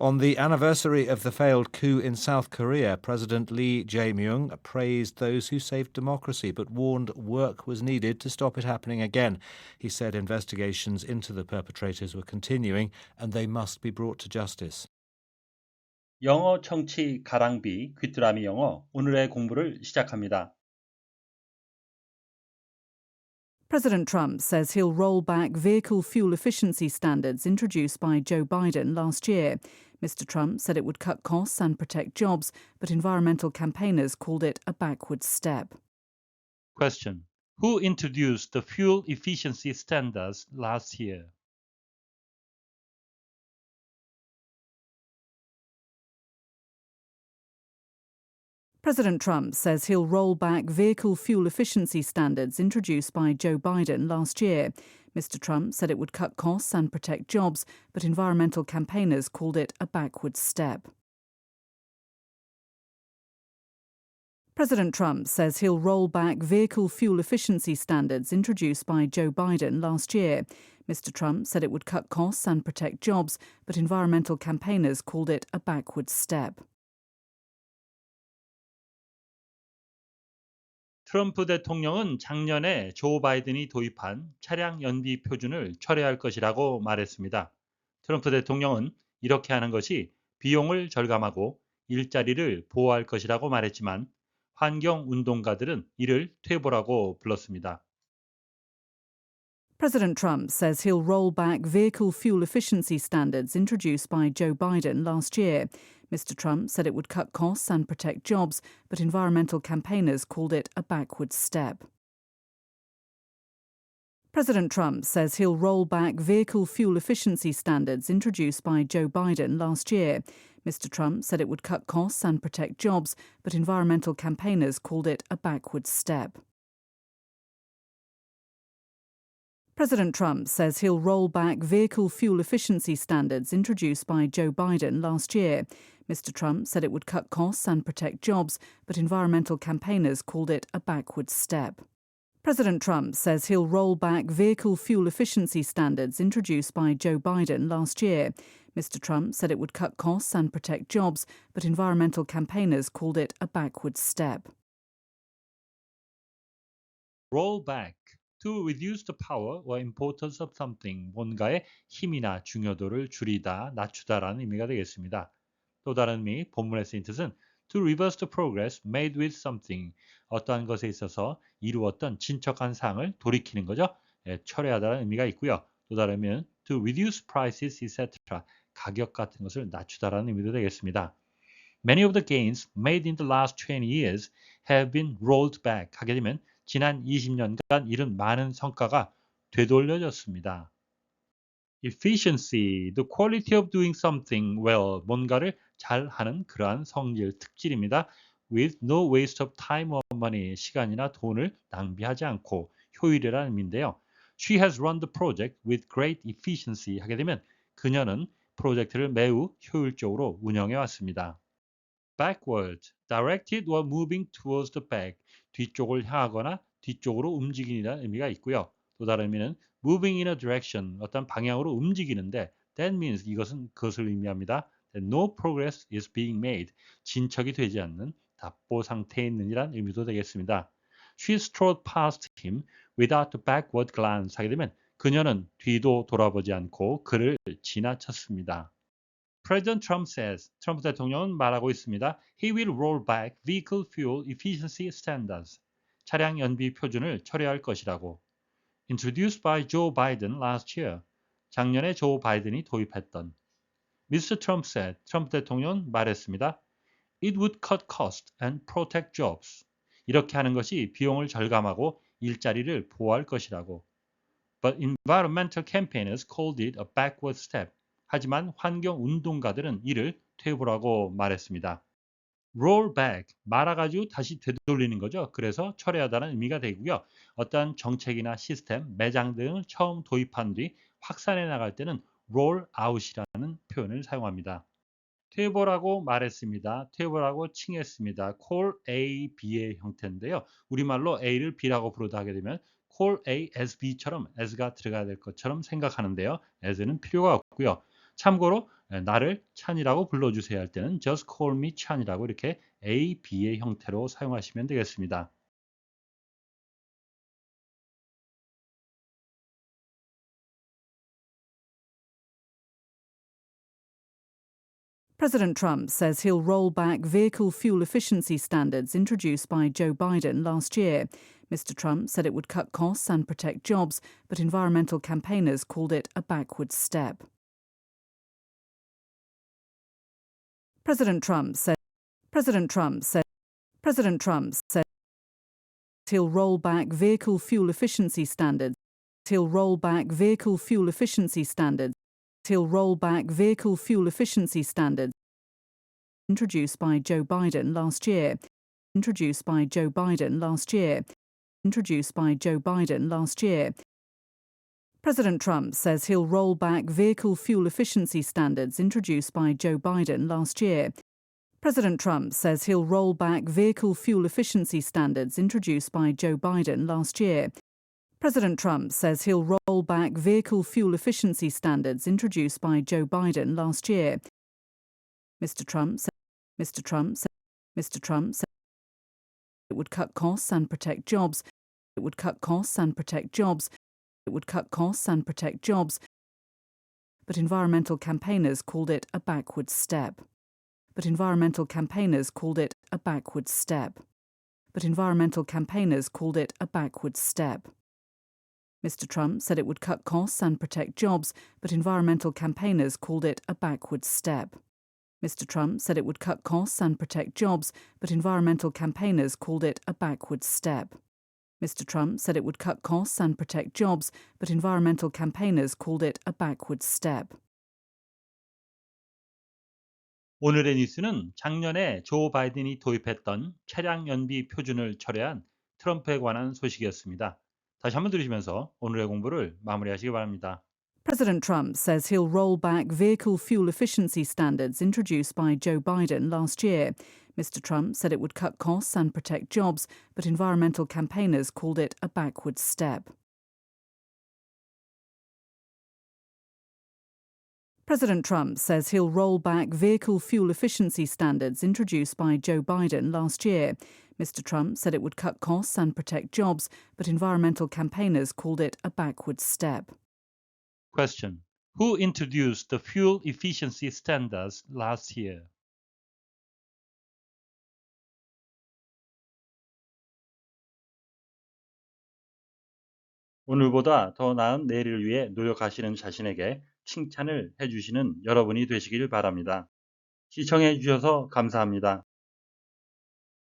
On the anniversary of the failed coup in South Korea, President Lee Jae-myung praised those who saved democracy but warned work was needed to stop it happening again. He said investigations into the perpetrators were continuing and they must be brought to justice. 영어 청취 가랑비 귀뚜라미 영어 오늘의 공부를 시작합니다. President Trump says he'll roll back vehicle fuel efficiency standards introduced by Joe Biden last year. Mr. Trump said it would cut costs and protect jobs, but environmental campaigners called it a backward step. Question: Who introduced the fuel efficiency standards last year? President Trump says he'll roll back vehicle fuel efficiency standards introduced by Joe Biden last year. Mr. Trump said it would cut costs and protect jobs, but environmental campaigners called it a backward step. President Trump says he'll roll back vehicle fuel efficiency standards introduced by Joe Biden last year. Mr. Trump said it would cut costs and protect jobs, but environmental campaigners called it a backward step. 트럼프 대통령은 작년에 조 바이든이 도입한 차량 연비 표준을 철회할 것이라고 말했습니다. 트럼프 대통령은 이렇게 하는 것이 비용을 절감하고 일자리를 보호할 것이라고 말했지만 환경운동가들은 이를 퇴보라고 불렀습니다. President Trump says he'll roll back vehicle fuel efficiency standards introduced by Joe Biden last year. Mr. Trump said it would cut costs and protect jobs, but environmental campaigners called it a backward step. President Trump says he'll roll back vehicle fuel efficiency standards introduced by Joe Biden last year. Mr. Trump said it would cut costs and protect jobs, but environmental campaigners called it a backward step. President Trump says he'll roll back vehicle fuel efficiency standards introduced by Joe Biden last year. Mr. Trump said it would cut costs and protect jobs, but environmental campaigners called it a backward step. President Trump says he'll roll back vehicle fuel efficiency standards introduced by Joe Biden last year. Mr. Trump said it would cut costs and protect jobs, but environmental campaigners called it a backward step. Roll back. To reduce the power or importance of something, 뭔가의 힘이나 중요도를 줄이다, 낮추다라는 의미가 되겠습니다. 또 다른 의미, 본문에 쓰인 뜻은 to reverse the progress made with something, 어떠한 것에 있어서 이루었던 진척한 사항을 돌이키는 거죠. 철회하다는 의미가 있고요. 또 다른 의미는 to reduce prices, etc. 가격 같은 것을 낮추다라는 의미도 되겠습니다. Many of the gains made in the last 20 years have been rolled back. 하게 되면 지난 20년간 이룬 많은 성과가 되돌려졌습니다. Efficiency, the quality of doing something well, 뭔가를 잘하는 그러한 성질, 특질입니다. With no waste of time or money, 시간이나 돈을 낭비하지 않고 효율이라는 의미인데요. She has run the project with great efficiency 하게 되면 그녀는 프로젝트를 매우 효율적으로 운영해 왔습니다. Backward, directed or moving towards the back, 뒤쪽을 향하거나 뒤쪽으로 움직이는 의미가 있고요. 또 다른 의미는 moving in a direction, 어떤 방향으로 움직이는데 that means 이것은 그것을 의미합니다. That no progress is being made, 진척이 되지 않는 답보 상태에 있는이란 의미도 되겠습니다. She strode past him without a backward glance 하게 되면 그녀는 뒤도 돌아보지 않고 그를 지나쳤습니다. President Trump says, 트럼프 대통령은 말하고 있습니다. He will roll back vehicle fuel efficiency standards. 차량 연비 표준을 철회할 것이라고. Introduced by Joe Biden last year. 작년에 조 바이든이 도입했던. Mr. Trump said, 트럼프 대통령은 말했습니다. It would cut costs and protect jobs. 이렇게 하는 것이 비용을 절감하고 일자리를 보호할 것이라고. But environmental campaigners called it a backward step. 하지만 환경운동가들은 이를 퇴보라고 말했습니다. roll back, 말아가지고 다시 되돌리는 거죠. 그래서 철회하다는 의미가 되고요. 어떠한 정책이나 시스템, 매장 등을 처음 도입한 뒤 확산해 나갈 때는 roll out이라는 표현을 사용합니다. 퇴보라고 말했습니다. 퇴보라고 칭했습니다. call A, B의 형태인데요. 우리말로 A를 B라고 부르다 하게 되면 call A as B처럼 as가 들어가야 될 것처럼 생각하는데요. as는 필요가 없고요. 참고로 나를 찬이라고 불러주세요 할 때는 just call me 찬이라고 이렇게 A, B의 형태로 사용하시면 되겠습니다. President Trump says he'll roll back vehicle fuel efficiency standards introduced by Joe Biden last year. Mr. Trump said it would cut costs and protect jobs, but environmental campaigners called it a backward step. President Trump said he'll roll back vehicle fuel efficiency standards. He'll roll back vehicle fuel efficiency standards. He'll roll back vehicle fuel efficiency standards introduced by Joe Biden last year. Introduced by Joe Biden last year. Introduced by Joe Biden last year. President Trump says he'll roll back vehicle fuel efficiency standards introduced by Joe Biden last year. President Trump says he'll roll back vehicle fuel efficiency standards introduced by Joe Biden last year. President Trump says he'll roll back vehicle fuel efficiency standards introduced by Joe Biden last year. Mr. Trump said it would cut costs and protect jobs. It would cut costs and protect jobs. It would cut costs and protect jobs. But environmental campaigners called it a backward step. But environmental campaigners called it a backward step. But environmental campaigners called it a backward step. Mr. Trump said it would cut costs and protect jobs, but environmental campaigners called it a backward step. Mr. Trump said it would cut costs and protect jobs, but environmental campaigners called it a backward step. Mr. Trump said it would cut costs and protect jobs, but environmental campaigners called it a backward step. 오늘의 뉴스는 작년에 조 바이든이 도입했던 차량 연비 표준을 철회한 트럼프에 관한 소식이었습니다. 다시 한번 들으시면서 오늘의 공부를 마무리하시기 바랍니다. President Trump says he'll roll back vehicle fuel efficiency standards introduced by Joe Biden last year. Mr. Trump said it would cut costs and protect jobs, but environmental campaigners called it a backward step. President Trump says he'll roll back vehicle fuel efficiency standards introduced by Joe Biden last year. Mr. Trump said it would cut costs and protect jobs, but environmental campaigners called it a backward step. Question. Who introduced the fuel efficiency standards last year? 오늘보다 더 나은 내일을 위해 노력하시는 자신에게 칭찬을 해주시는 여러분이 되시길 바랍니다. 시청해 주셔서 감사합니다.